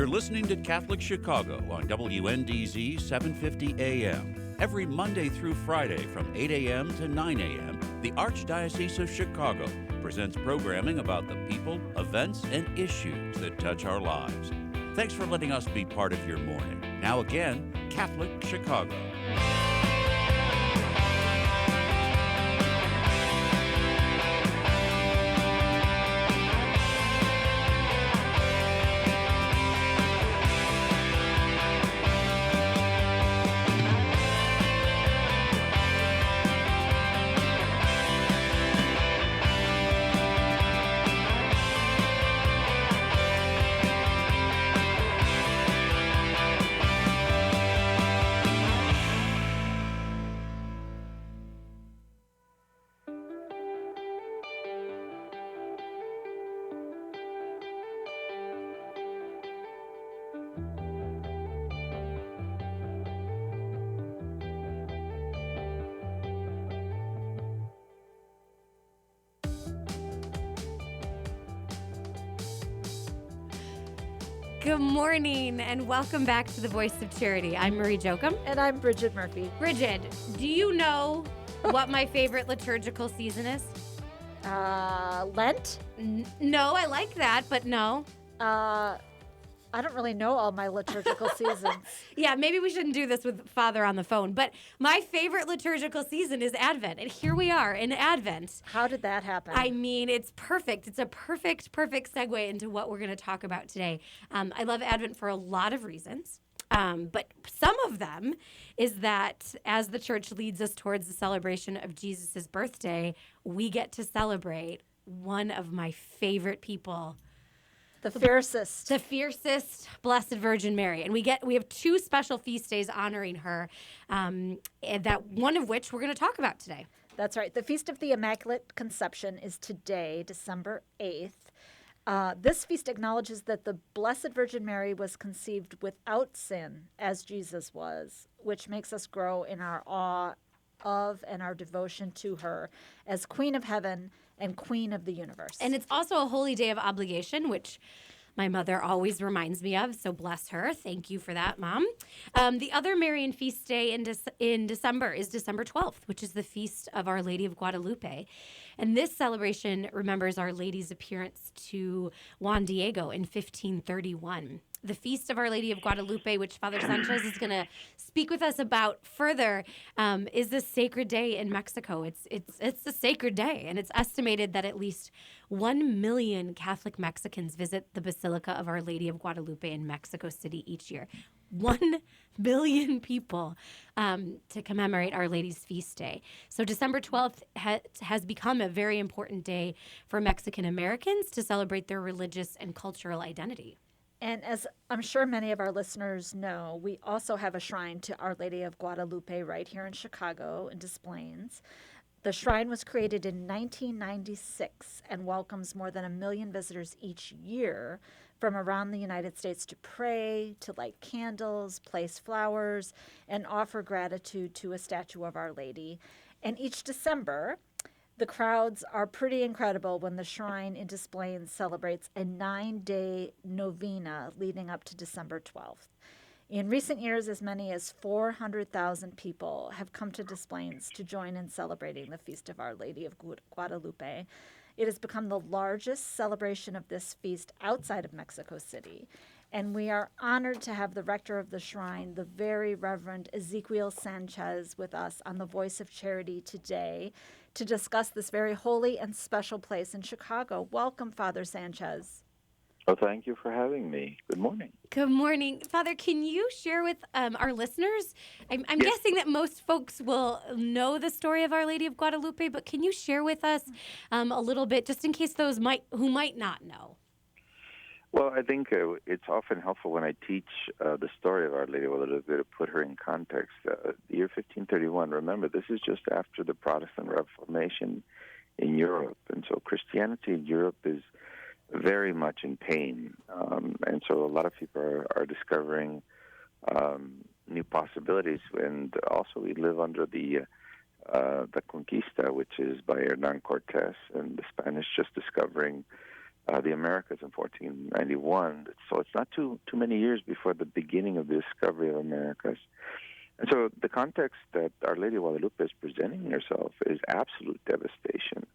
You're listening to Catholic Chicago on WNDZ 750 AM. Every Monday through Friday from 8 a.m. to 9 a.m., the Archdiocese of Chicago presents programming about the people, events, and issues that touch our lives. Thanks for letting us be part of your morning. Now again, Catholic Chicago. Good morning and welcome back to the Voice of Charity. I'm Marie Jochum. And I'm Brigid Murphy. Brigid, do you know what my favorite liturgical season is? Lent? No, I like that, but no. I don't really know all my liturgical seasons. Yeah, maybe we shouldn't do this with Father on the phone, but my favorite liturgical season is Advent, and here we are in Advent. How did that happen? I mean, it's perfect. It's a perfect segue into what we're going to talk about today. I love Advent for a lot of reasons, but some of them is that as the Church leads us towards the celebration of Jesus' birthday, we get to celebrate one of my favorite people, the fiercest, Blessed Virgin Mary, and we have two special feast days honoring her, and that one of which we're going to talk about today. That's right. The Feast of the Immaculate Conception is today, December 8th. This feast acknowledges that the Blessed Virgin Mary was conceived without sin, as Jesus was, which makes us grow in our awe of and our devotion to her as Queen of Heaven and Queen of the universe. And it's also a holy day of obligation, which my mother always reminds me of, so bless her. Thank you for that, Mom. The other Marian feast day in December is December 12th, which is the feast of Our Lady of Guadalupe. And this celebration remembers Our Lady's appearance to Juan Diego in 1531. The Feast of Our Lady of Guadalupe, which Father Sanchez is going to speak with us about further, is this sacred day in Mexico. It's a sacred day, and it's estimated that at least 1 million Catholic Mexicans visit the Basilica of Our Lady of Guadalupe in Mexico City each year. 1 billion people to commemorate Our Lady's feast day. So December 12th has become a very important day for Mexican Americans to celebrate their religious and cultural identity. And as I'm sure many of our listeners know, we also have a shrine to Our Lady of Guadalupe right here in Chicago in Des Plaines. The shrine was created in 1996 and welcomes more than 1 million visitors each year from around the United States to pray, to light candles, place flowers, and offer gratitude to a statue of Our Lady. And each December, the crowds are pretty incredible when the shrine in Des Plaines celebrates a 9-day novena leading up to December 12th. In recent years, as many as 400,000 people have come to Des Plaines to join in celebrating the Feast of Our Lady of Guadalupe. It has become the largest celebration of this feast outside of Mexico City. And we are honored to have the rector of the shrine, the very Reverend Esequiel Sanchez, with us on the Voice of Charity today to discuss this very holy and special place in Chicago. Welcome, Father Sanchez. Well, thank you for having me. Good morning. Good morning. Father, can you share with our listeners, I'm guessing that most folks will know the story of Our Lady of Guadalupe, but can you share with us a little bit, just in case those who might not know? Well, I think it's often helpful when I teach the story of Our Lady of Guadalupe to put her in context. The year 1531, remember, this is just after the Protestant Reformation in Europe. And so Christianity in Europe is very much in pain. And so a lot of people are discovering new possibilities. And also we live under the Conquista, which is by Hernán Cortés, and the Spanish just discovering the Americas in 1491. So it's not too many years before the beginning of the discovery of Americas. And so the context that Our Lady of Guadalupe is presenting herself is absolute devastation,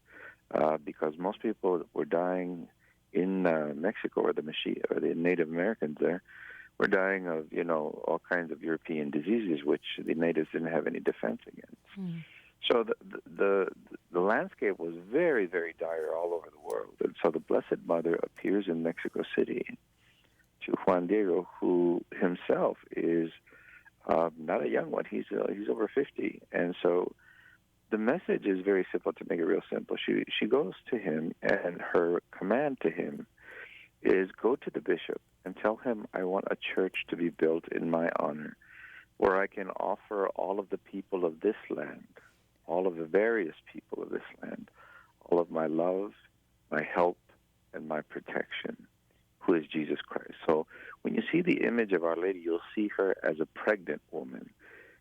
because most people were dying in Mexico, or the Native Americans there were dying of, all kinds of European diseases, which the natives didn't have any defense against. Mm. So the landscape was very, very dire all over the world. And so the Blessed Mother appears in Mexico City to Juan Diego, who himself is not a young one. He's over 50. And so the message is very simple, to make it real simple. She goes to him, and her command to him is, go to the bishop and tell him, I want a church to be built in my honor, where I can offer all of the people of this land, all of the various people of this land, all of my love, my help, and my protection, who is Jesus Christ. So when you see the image of Our Lady, you'll see her as a pregnant woman,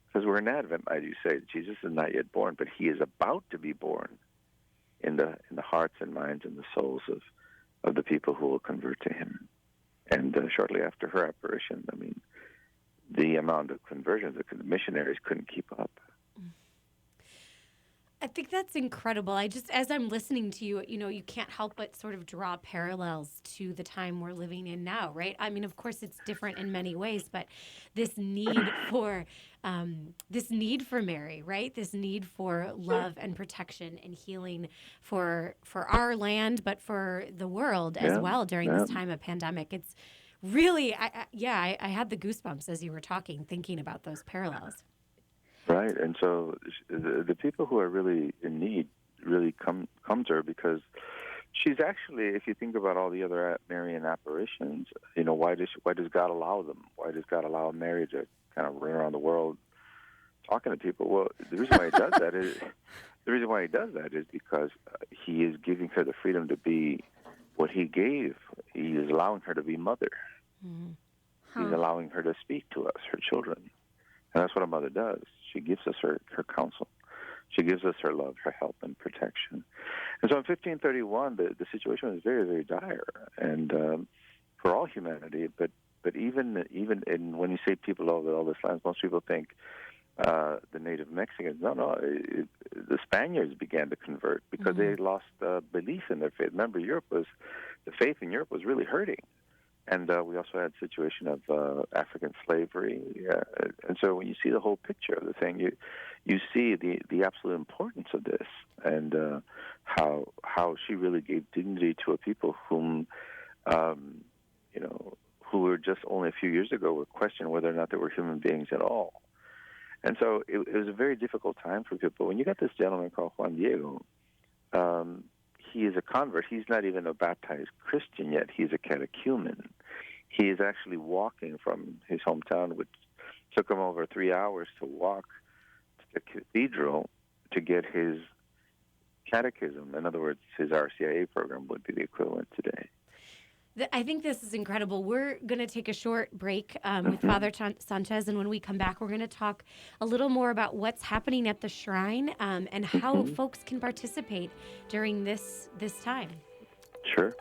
because we're in Advent, as you say. Jesus is not yet born, but he is about to be born in the hearts and minds and the souls of the people who will convert to him. And shortly after her apparition, the amount of conversions, the missionaries couldn't keep up. I think that's incredible. As I'm listening to you, you can't help but sort of draw parallels to the time we're living in now, right? Of course, it's different in many ways, but this need for Mary, right? This need for love and protection and healing for our land, but for the world as well during this time of pandemic. It's really, I had the goosebumps as you were talking, thinking about those parallels. Right, and so the people who are really in need really come to her, because she's actually, if you think about all the other Marian apparitions, why does God allow them? Why does God allow Mary to kind of run around the world talking to people? Well, the reason why he does that is because he is giving her the freedom to be what he gave. He is allowing her to be mother. Mm-hmm. He's allowing her to speak to us, her children. And that's what a mother does. She gives us her counsel. She gives us her love, her help, and protection. And so in 1531, the situation was very, very dire, and for all humanity. But even in, when you say people over all this land, most people think the native Mexicans. No. The Spaniards began to convert because they lost belief in their faith. Remember, the faith in Europe was really hurting. And we also had a situation of African slavery. And so when you see the whole picture of the thing, you see the absolute importance of this, and how she really gave dignity to a people whom, who were just only a few years ago were questioning whether or not they were human beings at all. And so it was a very difficult time for people. When you got this gentleman called Juan Diego, he is a convert. He's not even a baptized Christian yet. He's a catechumen. He is actually walking from his hometown, which took him over 3 hours to walk to the cathedral to get his catechism. In other words, his RCIA program would be the equivalent today. I think this is incredible. We're going to take a short break with Father Sanchez, and when we come back, we're going to talk a little more about what's happening at the shrine and how folks can participate during this time. Sure.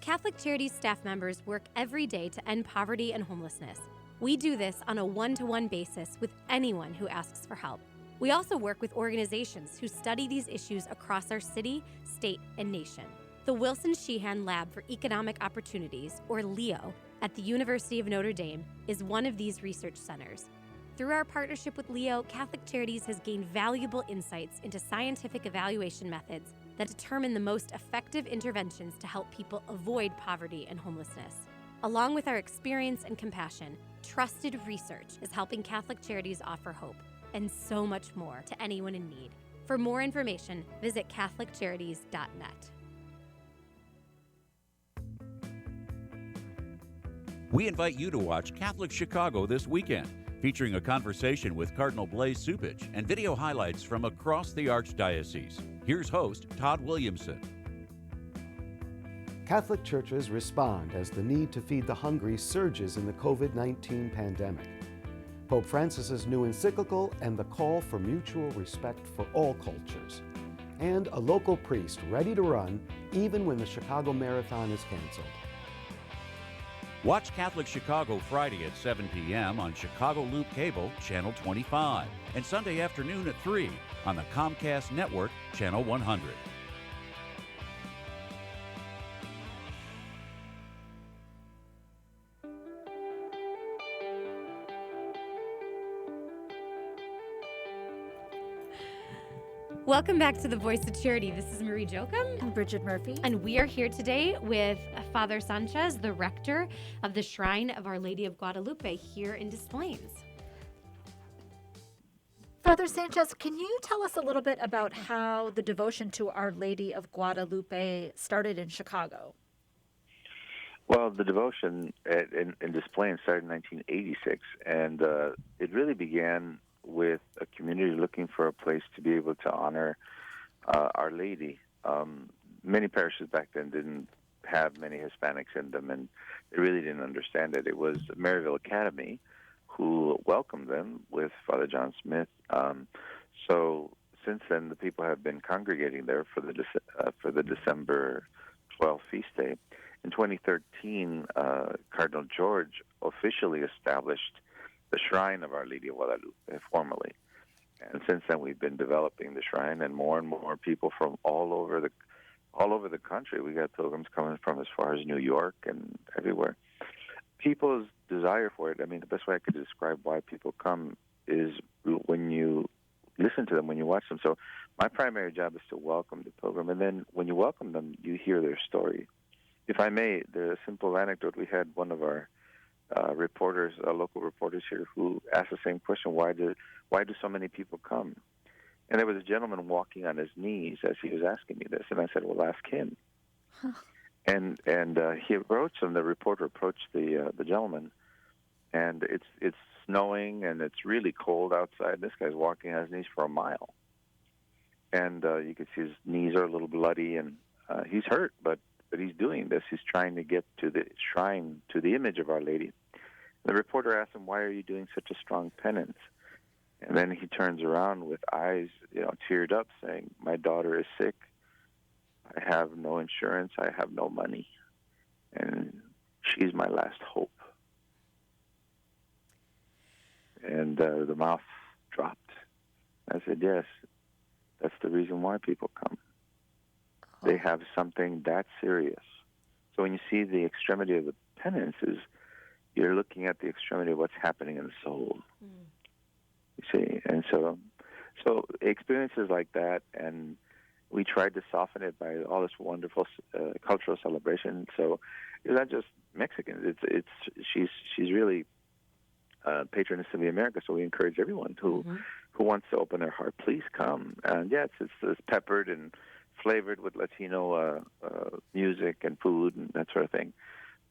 Catholic Charities staff members work every day to end poverty and homelessness. We do this on a one-to-one basis with anyone who asks for help. We also work with organizations who study these issues across our city, state, and nation. The Wilson Sheehan Lab for Economic Opportunities, or LEO, at the University of Notre Dame is one of these research centers. Through our partnership with LEO, Catholic Charities has gained valuable insights into scientific evaluation methods that determine the most effective interventions to help people avoid poverty and homelessness. Along with our experience and compassion, trusted research is helping Catholic Charities offer hope and so much more to anyone in need. For more information, visit CatholicCharities.net. We invite you to watch Catholic Chicago this weekend, featuring a conversation with Cardinal Blaise Cupich and video highlights from across the Archdiocese. Here's host Todd Williamson. Catholic churches respond as the need to feed the hungry surges in the COVID-19 pandemic. Pope Francis's new encyclical and the call for mutual respect for all cultures. And a local priest ready to run even when the Chicago Marathon is canceled. Watch Catholic Chicago Friday at 7 p.m. on Chicago Loop Cable, Channel 25, and Sunday afternoon at 3 on the Comcast Network, Channel 100. Welcome back to the Voice of Charity. This is Marie Jochum. And Brigid Murphy. And we are here today with Father Sanchez, the rector of the Shrine of Our Lady of Guadalupe here in Des Plaines. Father Sanchez, can you tell us a little bit about how the devotion to Our Lady of Guadalupe started in Chicago? Well, the devotion in Des Plaines started in 1986, and it really began with a community looking for a place to be able to honor Our Lady. Many parishes back then didn't have many Hispanics in them, and they really didn't understand it. It was Maryville Academy who welcomed them with Father John Smith. So since then, the people have been congregating there for the December 12th feast day. In 2013, Cardinal George officially established the Shrine of Our Lady of Guadalupe formally. And since then, we've been developing the shrine, and more people from all over the country. We got pilgrims coming from as far as New York and everywhere. People's desire for it, I mean, the best way I could describe why people come is when you listen to them, when you watch them. So my primary job is to welcome the pilgrim, and then when you welcome them, you hear their story. If I may, there's a simple anecdote. We had one of our local reporters here, who asked the same question: Why do so many people come? And there was a gentleman walking on his knees as he was asking me this, and I said, "Well, ask him." Huh. And he approached him. The reporter approached the gentleman, and it's snowing and it's really cold outside. This guy's walking on his knees for a mile, and you can see his knees are a little bloody, and he's hurt, but he's doing this. He's trying to get to the shrine, to the image of Our Lady. The reporter asked him, "Why are you doing such a strong penance?" And then he turns around with eyes, teared up, saying, "My daughter is sick. I have no insurance. I have no money. And she's my last hope." And the mouth dropped. I said, "Yes, that's the reason why people come. They have something that serious." So when you see the extremity of the penances, you're looking at the extremity of what's happening in the soul. Mm. You see, and so experiences like that, and we tried to soften it by all this wonderful cultural celebration. So it's not just Mexicans; she's really patroness of the America. So we encourage everyone who wants to open their heart, please come. And yes, it's peppered and flavored with Latino music and food and that sort of thing.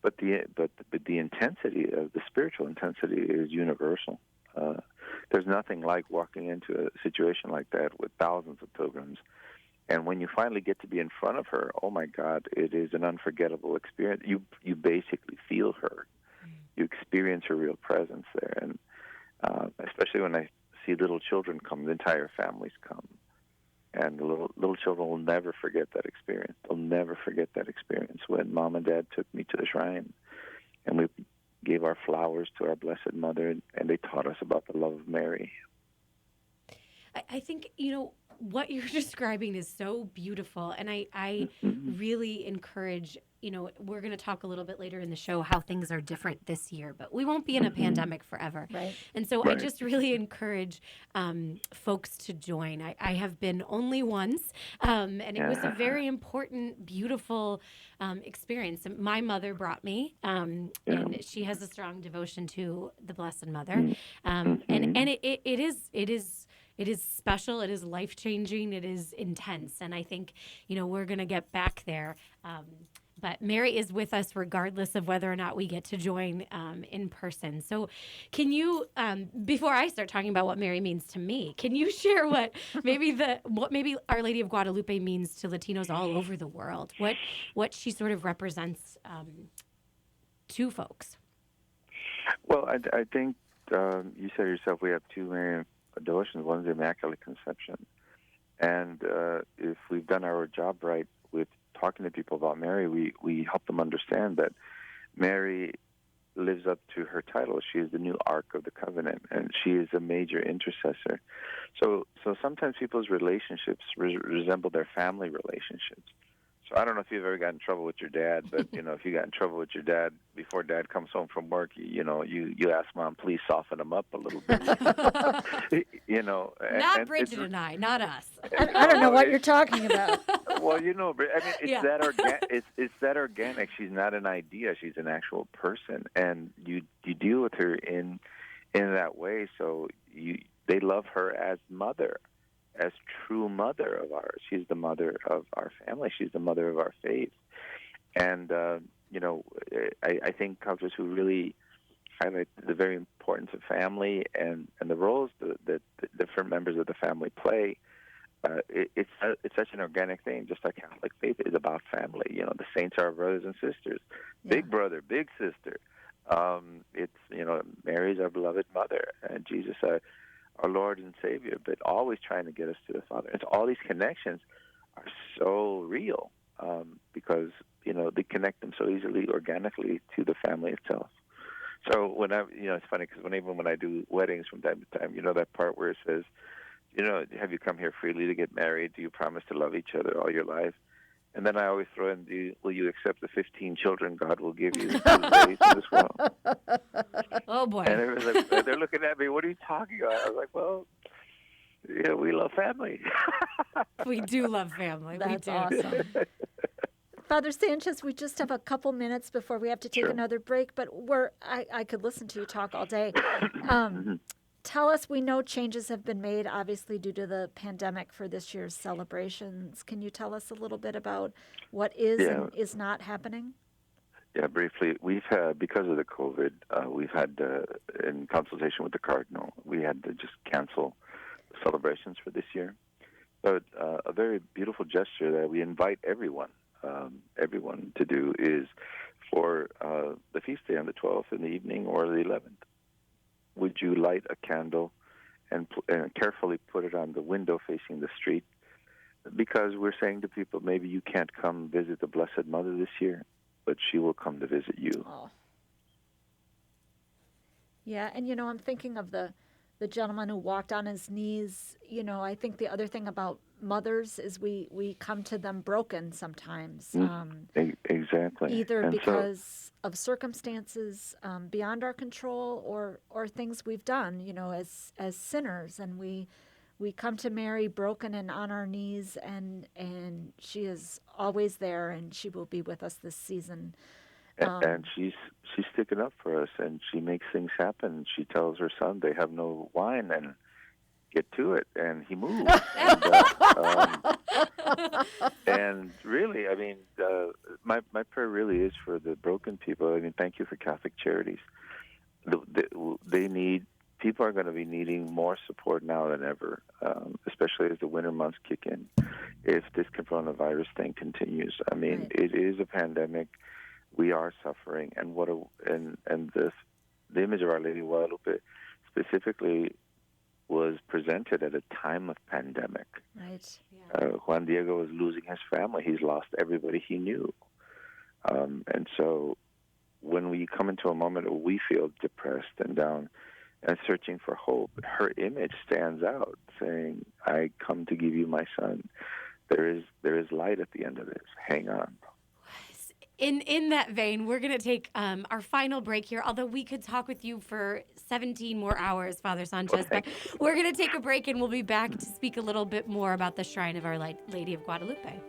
But the intensity of the spiritual intensity is universal. There's nothing like walking into a situation like that with thousands of pilgrims, and when you finally get to be in front of her, oh my God, it is an unforgettable experience. You basically feel her. You experience her real presence there, and especially when I see little children come, the entire families come. And the little children will never forget that experience. They'll never forget that experience when Mom and Dad took me to the shrine, and we gave our flowers to our Blessed Mother, and they taught us about the love of Mary. I think, what you're describing is so beautiful, and I really encourage, we're going to talk a little bit later in the show how things are different this year, but we won't be in a pandemic forever. Right. And so I just really encourage folks to join. I have been only once, and it was a very important, beautiful experience. My mother brought me, and she has a strong devotion to the Blessed Mother, and it is special. It is life-changing. It is intense. And I think, we're going to get back there. but Mary is with us regardless of whether or not we get to join in person. So can you, before I start talking about what Mary means to me, can you share what maybe Our Lady of Guadalupe means to Latinos all over the world? What she sort of represents to folks? Well, I think you said yourself we have two main devotions. One is the Immaculate Conception. And if we've done our job right with talking to people about Mary, we help them understand that Mary lives up to her title. She is the new Ark of the Covenant, and she is a major intercessor. So sometimes people's relationships resemble their family relationships. So I don't know if you've ever gotten in trouble with your dad, but if you got in trouble with your dad before dad comes home from work, you ask mom, please soften him up a little bit. Not Brigid and I, not us. I don't know what you're talking about. Well, I mean, it's that organic. She's not an idea; she's an actual person, and you deal with her in that way. So they love her as mother. As true mother of ours. She's the mother of our family. She's the mother of our faith. And, I think Catholics who really highlight the very importance of family and the roles that different members of the family play, it's such an organic thing, just like Catholic faith is about family. The saints are our brothers and sisters. Yeah. Big brother, big sister. Mary's our beloved mother, and Jesus, our Lord and Savior, but always trying to get us to the Father. And so all these connections are so real because, they connect them so easily, organically to the family itself. So it's funny because when I do weddings from time to time, that part where it says, have you come here freely to get married? Do you promise to love each other all your life? And then I always throw in, will you accept the 15 children God will give you through the days in this world? Oh, boy. And they're looking at me, what are you talking about? I was like, well, we love family. We do love family. That's we do. Awesome. Father Sanchez, we just have a couple minutes before we have to take another break, but I could listen to you talk all day. Tell us, we know changes have been made, obviously, due to the pandemic for this year's celebrations. Can you tell us a little bit about what is and is not happening? Yeah, briefly. We've had, because of the COVID, we've had, in consultation with the Cardinal, we had to just cancel the celebrations for this year. But a very beautiful gesture that we invite everyone to do is for the feast day on the 12th in the evening or the 11th. Would you light a candle and carefully put it on the window facing the street? Because we're saying to people, maybe you can't come visit the Blessed Mother this year, but she will come to visit you. Oh. Yeah, and I'm thinking of the gentleman who walked on his knees. I think the other thing about mothers is we come to them broken sometimes. Exactly. Either because of circumstances beyond our control or things we've done, as sinners, and we come to Mary broken and on our knees, and she is always there, and she will be with us this season. And she's sticking up for us, and she makes things happen. She tells her son they have no wine, and get to it, and he moves. And really, I mean, my prayer really is for the broken people. I mean, thank you for Catholic Charities. People are going to be needing more support now than ever, especially as the winter months kick in. If this coronavirus thing continues, I mean, It is a pandemic. We are suffering, and the image of Our Lady of Guadalupe specifically was presented at a time of pandemic. Right. Yeah. Juan Diego was losing his family. He's lost everybody he knew. And so when we come into a moment where we feel depressed and down and searching for hope, her image stands out saying, I come to give you my son. There is light at the end of this. Hang on. In that vein, we're going to take our final break here, although we could talk with you for 17 more hours, Father Sanchez. But we're going to take a break, and we'll be back to speak a little bit more about the Shrine of Our Lady of Guadalupe.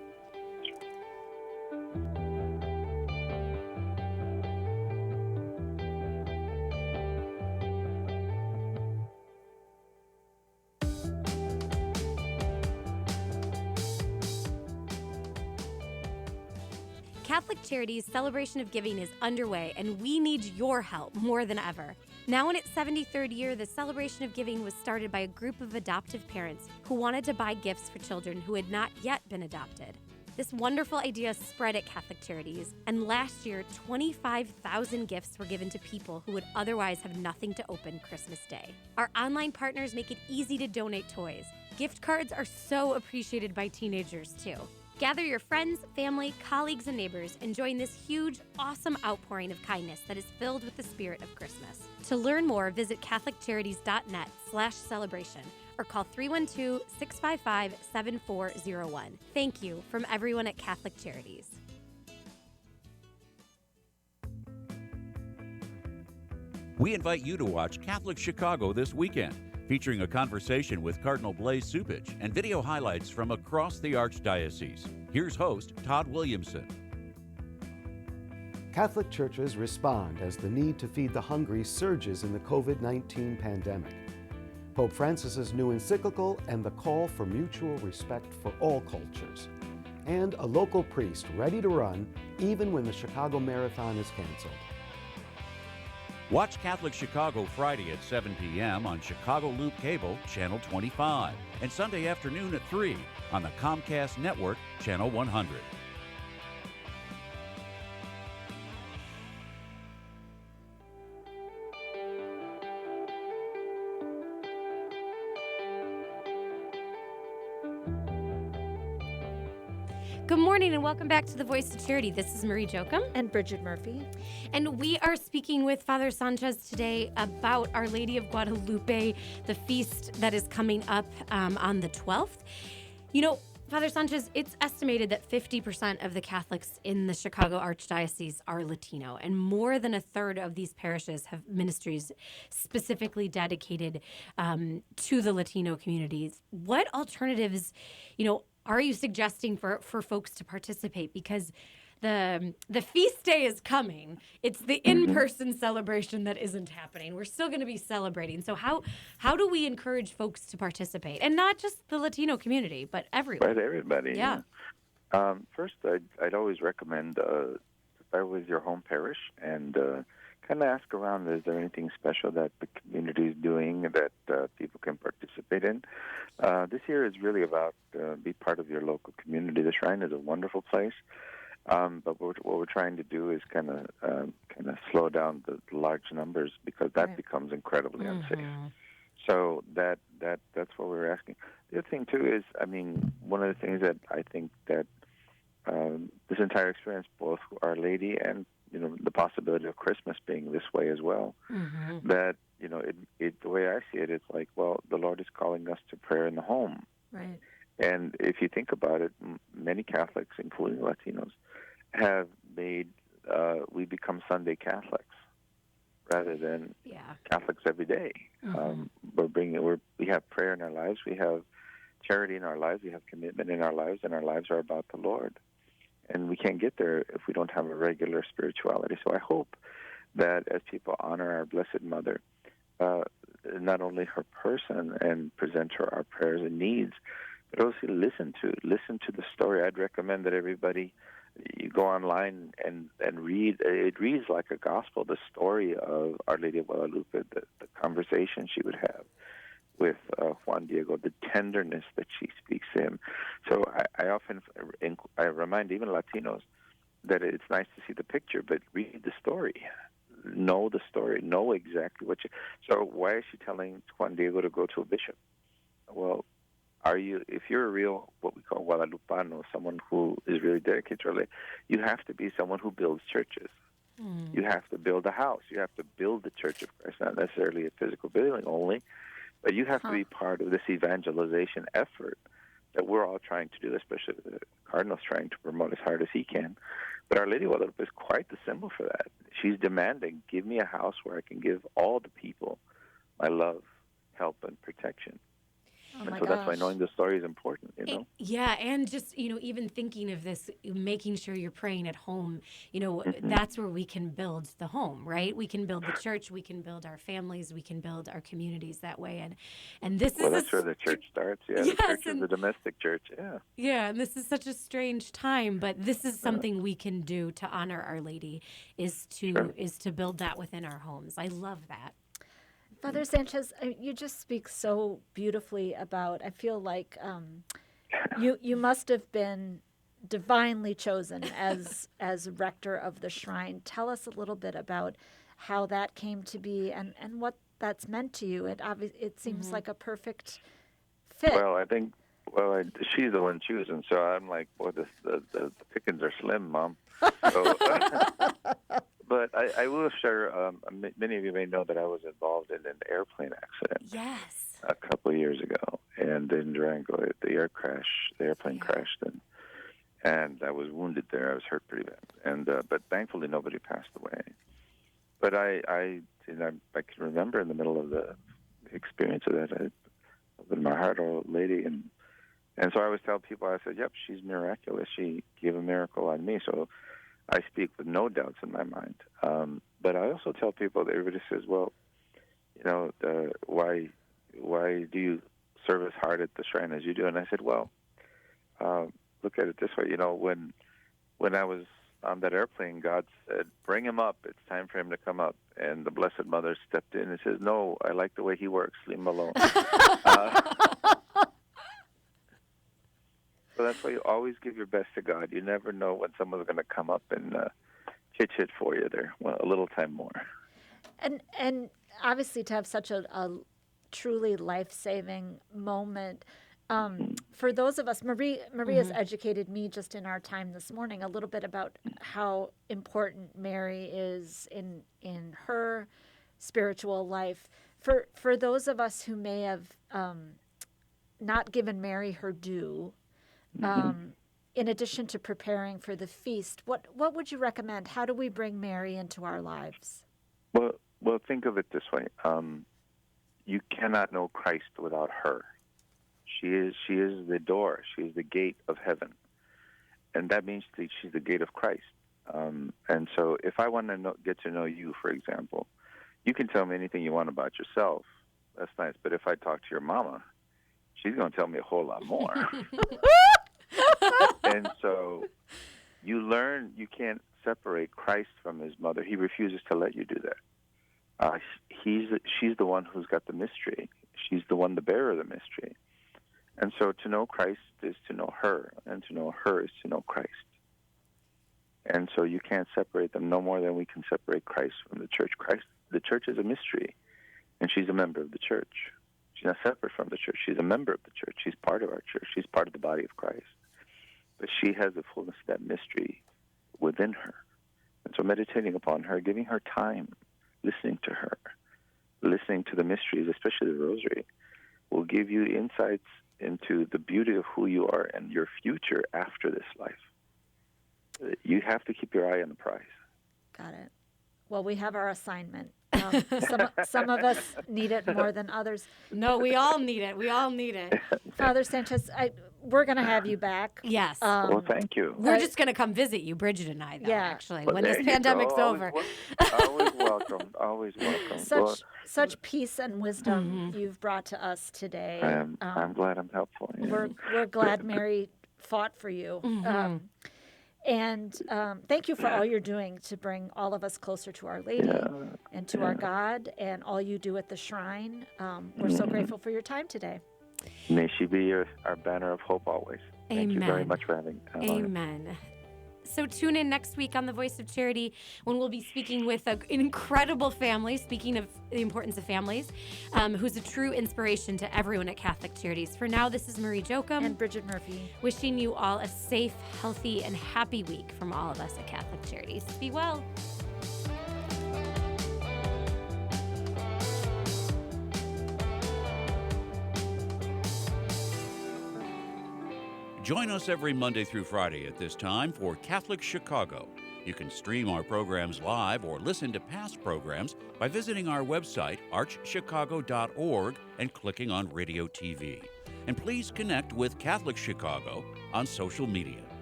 Catholic Charities' celebration of giving is underway, and we need your help more than ever. Now in its 73rd year, the celebration of giving was started by a group of adoptive parents who wanted to buy gifts for children who had not yet been adopted. This wonderful idea spread at Catholic Charities, and last year, 25,000 gifts were given to people who would otherwise have nothing to open Christmas Day. Our online partners make it easy to donate toys. Gift cards are so appreciated by teenagers, too. Gather your friends, family, colleagues, and neighbors and join this huge, awesome outpouring of kindness that is filled with the spirit of Christmas. To learn more, visit CatholicCharities.net/celebration or call 312-655-7401. Thank you from everyone at Catholic Charities. We invite you to watch Catholic Chicago this weekend, featuring a conversation with Cardinal Blaise Cupich and video highlights from across the Archdiocese. Here's host Todd Williamson. Catholic churches respond as the need to feed the hungry surges in the COVID-19 pandemic. Pope Francis's new encyclical and the call for mutual respect for all cultures. And a local priest ready to run even when the Chicago Marathon is canceled. Watch Catholic Chicago Friday at 7 p.m. on Chicago Loop Cable, Channel 25, and Sunday afternoon at 3 on the Comcast Network, Channel 100. Good morning and welcome back to the Voice of Charity. This is Marie Jochum. And Brigid Murphy. And we are speaking with Father Sanchez today about Our Lady of Guadalupe, the feast that is coming up on the 12th. You know, Father Sanchez, it's estimated that 50% of the Catholics in the Chicago Archdiocese are Latino, and more than a third of these parishes have ministries specifically dedicated to the Latino communities. What alternatives, are you suggesting for folks to participate? Because the feast day is coming. It's the in-person celebration that isn't happening. We're still going to be celebrating. So how do we encourage folks to participate? And not just the Latino community, but everyone. Right, everybody. Yeah. First, I'd always recommend start with your home parish and kind of ask around, is there anything special that the community is doing that people can participate in? This year is really about be part of your local community. The shrine is a wonderful place, but what we're trying to do is kind of slow down the large numbers because that becomes incredibly unsafe. So that's what we're asking. The other thing too is, one of the things that I think that this entire experience, both Our Lady and the possibility of Christmas being this way as well, that the way I see it, it's like, well, the Lord is calling us to prayer in the home. Right. And if you think about it, many Catholics, including Latinos, have made we become Sunday Catholics rather than Catholics every day. We have prayer in our lives, we have charity in our lives, we have commitment in our lives, and our lives are about the Lord. And we can't get there if we don't have a regular spirituality. So I hope that as people honor our Blessed Mother, not only her person and present her our prayers and needs, but also listen to the story. I'd recommend that everybody, you go online and read. It reads like a gospel, the story of Our Lady of Guadalupe, the conversation she would have with Juan Diego, the tenderness that she speaks to him. So I often remind even Latinos that it's nice to see the picture, but read the story. Know the story. Know exactly what So why is she telling Juan Diego to go to a bishop? Well, if you're a real, what we call Guadalupano, someone who is really dedicated to Our Lady, you have to be someone who builds churches. You have to build a house. You have to build the Church of Christ, not necessarily a physical building only, but you have to be part of this evangelization effort that we're all trying to do, especially the Cardinal's trying to promote as hard as he can. But Our Lady of Guadalupe is quite the symbol for that. She's demanding, give me a house where I can give all the people my love, help, and protection. Oh my so that's why gosh. knowing the story is important, Yeah, and just, even thinking of this, making sure you're praying at home, Mm-hmm. that's where we can build the home, right? We can build the church, we can build our families, we can build our communities that way. And this Well, is that's where the church starts. Yeah, Yes, the church is and- the domestic church. Yeah. Yeah, and this is such a strange time, but this is something we can do to honor Our Lady is to build that within our homes. I love that. Father Sanchez, you just speak so beautifully about. I feel like you must have been divinely chosen as rector of the shrine. Tell us a little bit about how that came to be and what that's meant to you. It seems like a perfect fit. Well, I think she's the one choosing, so I'm like, boy, the pickings are slim, Mom. So, but I will share. Many of you may know that I was involved in an airplane accident. Yes. A couple of years ago, and in Durango, the airplane crashed, and I was wounded there. I was hurt pretty bad, and but thankfully nobody passed away. But I can remember in the middle of the experience of that, I opened my heart, Our Lady, and so I always tell people, I said, "Yep, she's miraculous. She gave a miracle on me." So I speak with no doubts in my mind. But I also tell people that everybody says, "Well, why do you serve as hard at the shrine as you do?" And I said, "Well, look at it this way. When I was on that airplane, God said, 'Bring him up. It's time for him to come up.' And the Blessed Mother stepped in and says, 'No, I like the way he works. Leave him alone.'" So that's why you always give your best to God. You never know when someone's going to come up and chit for you there. Well, a little time more. And obviously to have such a truly life-saving moment. For those of us, Maria's educated me just in our time this morning a little bit about how important Mary is in her spiritual life. For those of us who may have not given Mary her due, in addition to preparing for the feast, what would you recommend? How do we bring Mary into our lives? Well, think of it this way. You cannot know Christ without her. She is the door. She is the gate of heaven. And that means that she's the gate of Christ. And so if I want to get to know you, for example, you can tell me anything you want about yourself. That's nice. But if I talk to your mama, she's going to tell me a whole lot more. And so you learn you can't separate Christ from his mother. He refuses to let you do that. She's the one who's got the mystery. She's the one, the bearer of the mystery. And so to know Christ is to know her, and to know her is to know Christ. And so you can't separate them no more than we can separate Christ from the church. The church is a mystery, and she's a member of the church. She's not separate from the church. She's a member of the church. She's part of our church. She's part of the body of Christ. But she has the fullness of that mystery within her. And so meditating upon her, giving her time, listening to her, listening to the mysteries, especially the rosary, will give you insights into the beauty of who you are and your future after this life. You have to keep your eye on the prize. Got it. Well, we have our assignment. Some of us need it more than others. No, we all need it. We all need it. Father Sanchez, we're going to have you back. Yes. Well, thank you. We're just going to come visit you, Bridget and I, though, actually, Well, when this there you pandemic's go. over. Always welcome. Always welcome. Such peace and wisdom you've brought to us today. I'm glad I'm helpful. Yeah. We're glad Mary fought for you. And thank you for all you're doing to bring all of us closer to Our Lady and to our God, and all you do at the shrine. We're so grateful for your time today. May she be our banner of hope always. Thank you very Amen. much for having me. Amen. So tune in next week on The Voice of Charity when we'll be speaking with an incredible family, speaking of the importance of families, who's a true inspiration to everyone at Catholic Charities. For now, this is Marie Jochum. And Brigid Murphy. Wishing you all a safe, healthy, and happy week from all of us at Catholic Charities. Be well. Join us every Monday through Friday at this time for Catholic Chicago. You can stream our programs live or listen to past programs by visiting our website, archchicago.org, and clicking on Radio TV. And please connect with Catholic Chicago on social media.